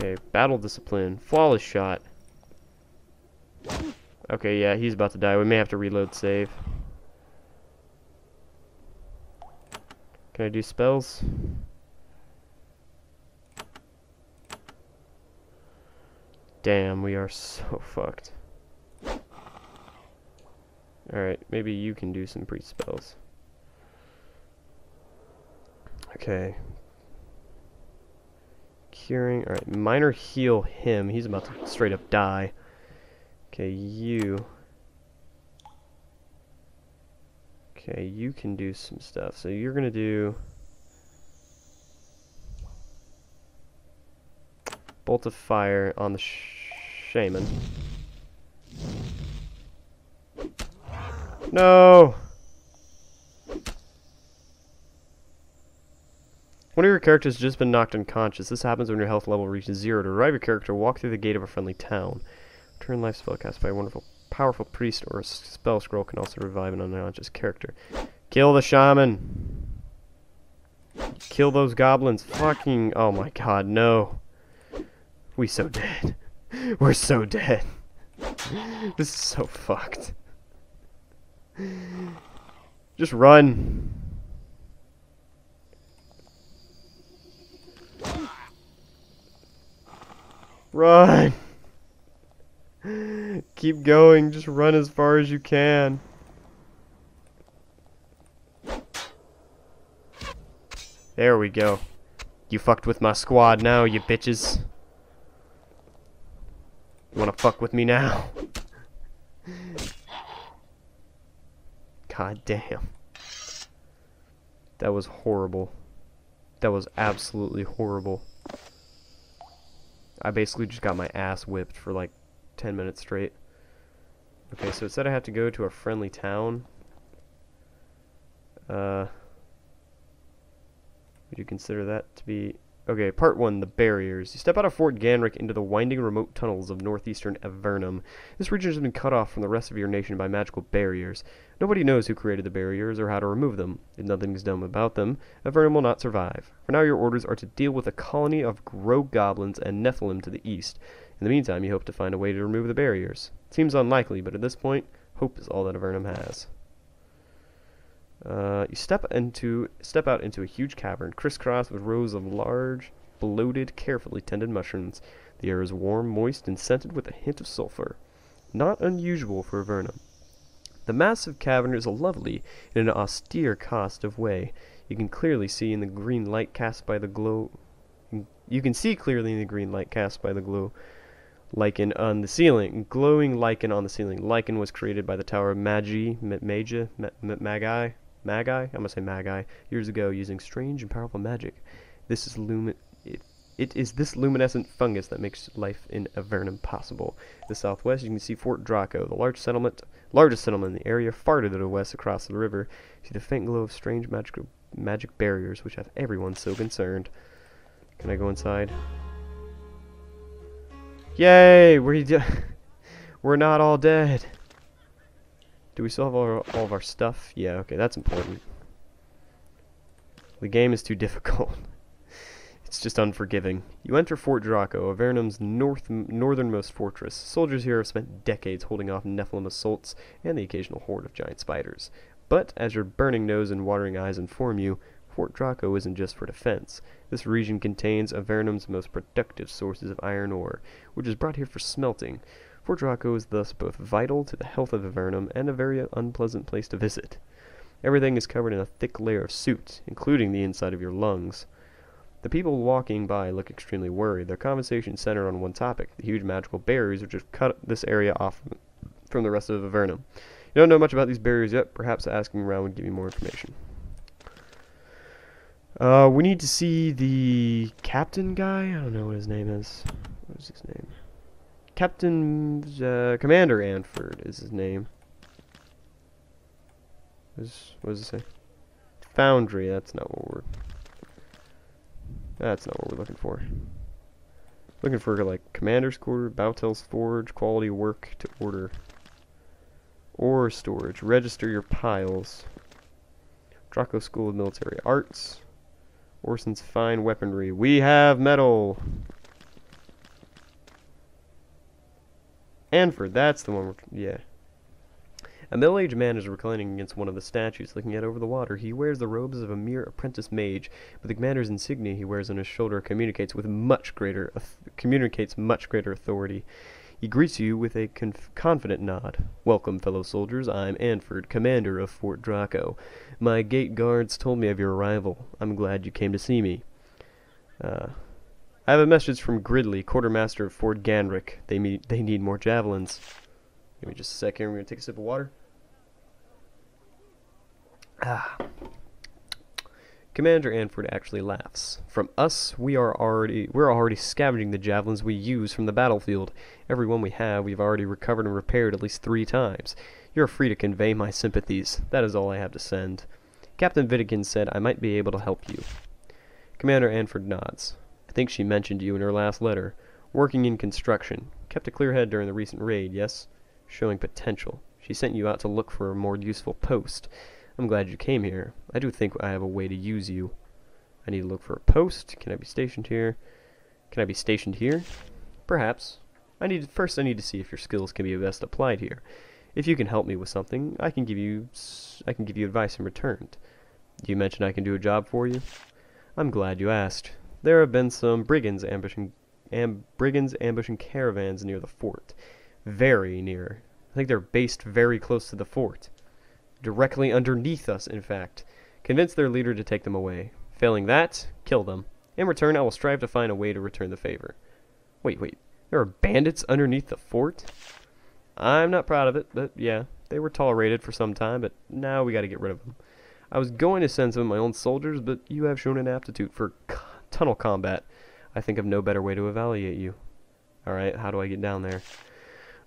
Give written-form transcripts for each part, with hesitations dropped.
Okay, battle discipline. Flawless shot. Okay, yeah, he's about to die. We may have to reload save. Can I do spells? Damn, we are so fucked. Alright, maybe you can do some priest spells. Okay. Curing. Alright, minor heal him. He's about to straight up die. Okay, you. Okay, you can do some stuff. So you're gonna do bolt of fire on the shaman. No! One of your characters has just been knocked unconscious. This happens when your health level reaches 0. To revive your character, walk through the gate of a friendly town. Turn life spell cast by a wonderful, powerful priest or a spell scroll can also revive an unconscious character. Kill the shaman! Kill those goblins. Fucking, oh my god, no. We so dead. We're so dead. This is so fucked. Just run. Run. Keep going. Just run as far as you can. There we go. You fucked with my squad now, you bitches. You wanna fuck with me now? God damn. That was horrible. That was absolutely horrible. I basically just got my ass whipped for like 10 minutes straight. Okay, so it said I have to go to a friendly town. Would you consider that to be... Okay, part 1, the barriers. You step out of Fort Ganrick into the winding remote tunnels of northeastern Avernum. This region has been cut off from the rest of your nation by magical barriers. Nobody knows who created the barriers or how to remove them. If nothing is done about them, Avernum will not survive. For now, your orders are to deal with a colony of rogue goblins and Nephilim to the east. In the meantime, you hope to find a way to remove the barriers. It seems unlikely, but at this point, hope is all that Avernum has. You step out into a huge cavern, crisscrossed with rows of large, bloated, carefully tended mushrooms. The air is warm, moist, and scented with a hint of sulfur. Not unusual for Avernum. The massive cavern is lovely in an austere cast of way. You can clearly see in the green light cast by the glow. You can see clearly in the green light cast by the glow lichen on the ceiling. Glowing lichen on the ceiling. Lichen was created by the Tower of Magi, I'm gonna say Magi, years ago using strange and powerful magic. This is it is this luminescent fungus that makes life in Avernum possible. In the southwest, you can see Fort Droco, the largest settlement in the area. Far to the west, across the river, you see the faint glow of strange magic barriers, which have everyone so concerned. Can I go inside? Yay! We're not all dead. Do we still have all of our stuff? Yeah, okay, that's important. The game is too difficult. It's just unforgiving. You enter Fort Droco, Avernum's northernmost fortress. Soldiers here have spent decades holding off Nephilim assaults and the occasional horde of giant spiders. But, as your burning nose and watering eyes inform you, Fort Droco isn't just for defense. This region contains Avernum's most productive sources of iron ore, which is brought here for smelting. Fort Droco is thus both vital to the health of Avernum and a very unpleasant place to visit. Everything is covered in a thick layer of soot, including the inside of your lungs. The people walking by look extremely worried. Their conversation centered on one topic, the huge magical barriers which have cut this area off from the rest of Avernum. You don't know much about these barriers yet. Perhaps asking around would give you more information. We need to see the captain guy. I don't know what his name is. What is his name? Commander Anford is his name. What does it say? Foundry, that's not what we're looking for. Looking for like Commander's Quarter, Bautel's Forge, Quality Work to order. Ore storage, register your piles. Droco School of Military Arts. Orson's Fine Weaponry. We have metal! Anford, that's the one yeah. A middle-aged man is reclining against one of the statues, looking out over the water. He wears the robes of a mere apprentice mage, but the commander's insignia he wears on his shoulder communicates much greater authority. He greets you with a confident nod. Welcome, fellow soldiers. I'm Anford, commander of Fort Droco. My gate guards told me of your arrival. I'm glad you came to see me. I have a message from Gridley, quartermaster of Fort Ganrick. They need more javelins. Give me just a sec here. We're going to take a sip of water. Commander Anford actually laughs. From us, we're already scavenging the javelins we use from the battlefield. Every one we have, we've already recovered and repaired at least 3 times. You're free to convey my sympathies. That is all I have to send. Captain Vidigan said I might be able to help you. Commander Anford nods. I think she mentioned you in her last letter. Working in construction. Kept a clear head during the recent raid, yes? Showing potential. She sent you out to look for a more useful post. I'm glad you came here. I do think I have a way to use you. I need to look for a post. Can I be stationed here? Can I be stationed here? Perhaps. First I need to see if your skills can be best applied here. If you can help me with something, I can give you advice in return. You mentioned I can do a job for you? I'm glad you asked. There have been some brigands ambushing caravans near the fort. Very near. I think they're based very close to the fort. Directly underneath us, in fact. Convince their leader to take them away. Failing that, kill them. In return, I will strive to find a way to return the favor. Wait. There are bandits underneath the fort? I'm not proud of it, but yeah. They were tolerated for some time, but now we gotta get rid of them. I was going to send some of my own soldiers, but you have shown an aptitude for tunnel combat. I think of no better way to evaluate you. Alright, how do I get down there?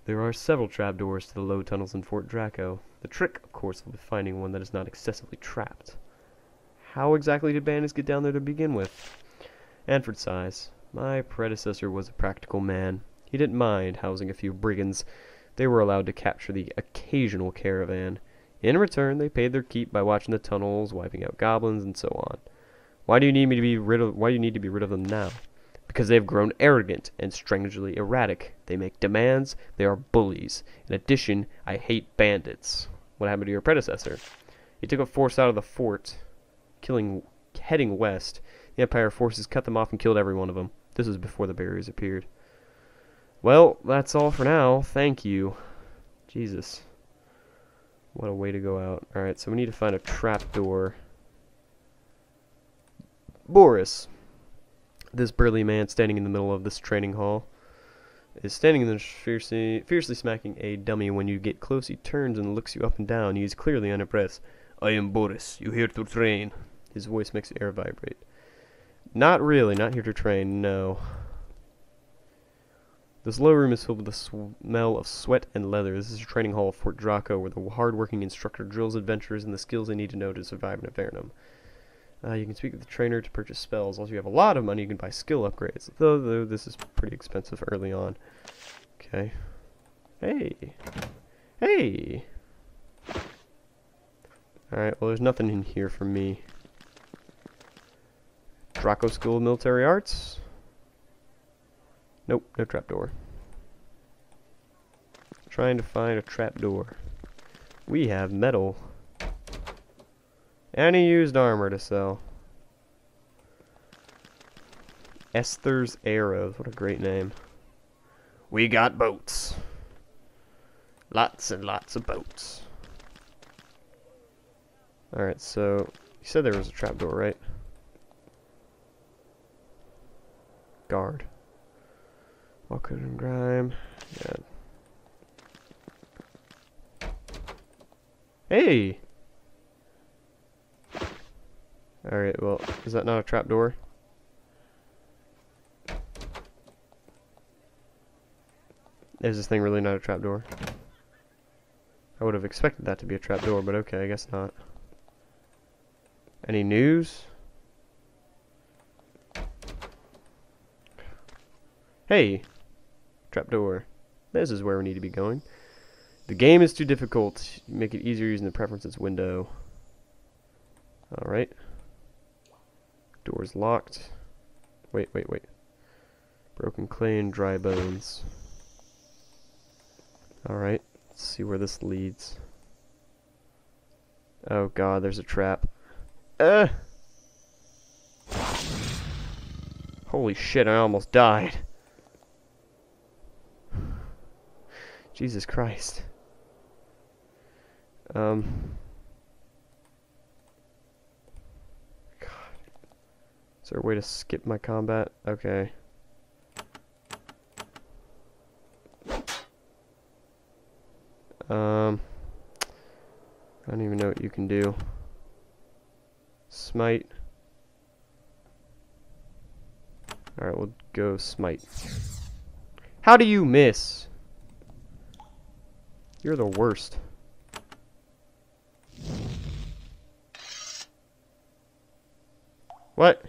There are several trapdoors to the low tunnels in Fort Draco. The trick, of course, will be finding one that is not excessively trapped. How exactly did bandits get down there to begin with? Anford sighs. My predecessor was a practical man. He didn't mind housing a few brigands. They were allowed to capture the occasional caravan. In return, they paid their keep by watching the tunnels, wiping out goblins, and so on. Why do you need to be rid of them now? Because they have grown arrogant and strangely erratic. They make demands. They are bullies. In addition, I hate bandits. What happened to your predecessor? He took a force out of the fort, heading west. The Empire forces cut them off and killed every one of them. This was before the barriers appeared. Well, that's all for now. Thank you. Jesus. What a way to go out. Alright, so we need to find a trapdoor. Boris. This burly man standing in the middle of this training hall is standing in the fiercely smacking a dummy. When you get close, he turns and looks you up and down. He is clearly unimpressed. I am Boris. You here to train? His voice makes the air vibrate. Not really. Not here to train, no. This low room is filled with the smell of sweat and leather. This is a training hall of Fort Draco, where the hard-working instructor drills adventurers and the skills they need to know to survive in Avernum. You can speak with the trainer to purchase spells. Also, you have a lot of money, you can buy skill upgrades. Though this is pretty expensive early on. Okay. Hey! Alright, well there's nothing in here for me. Draco School of Military Arts? Nope, no trapdoor. Trying to find a trapdoor. We have metal. Any used armor to sell. Esther's Arrows. What a great name. We got boats. Lots and lots of boats. Alright, so you said there was a trapdoor, right? Guard. Walker and grime. Yeah. Hey! Alright, well, is that not a trapdoor? Is this thing really not a trapdoor? I would have expected that to be a trapdoor, but okay, I guess not. Any news? Hey! Trapdoor. This is where we need to be going. The game is too difficult. Make it easier using the preferences window. Alright. Door's locked. Wait. Broken clay and dry bones. Alright, let's see where this leads. Oh god, there's a trap. Holy shit, I almost died. Jesus Christ. God. Is there a way to skip my combat? Okay. I don't even know what you can do. Smite. Alright, we'll go smite. How do you miss? You're the worst. What?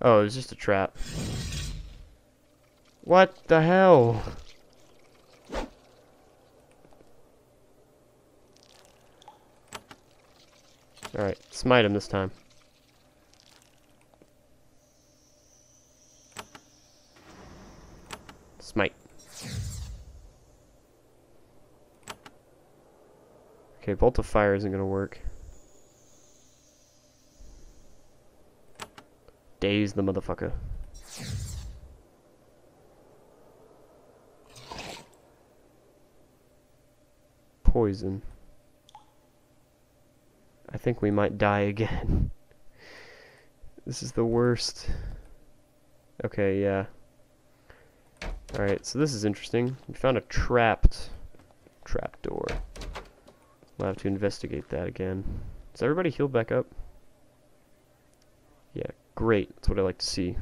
Oh, it was just a trap. What the hell? Alright, smite him this time. Smite. Okay, bolt of fire isn't gonna work. Daze the motherfucker. Poison. I think we might die again. This is the worst. Okay, yeah. Alright, so this is interesting. We found a trap door. We'll have to investigate that again. Is everybody healed back up? Yeah, great. That's what I like to see.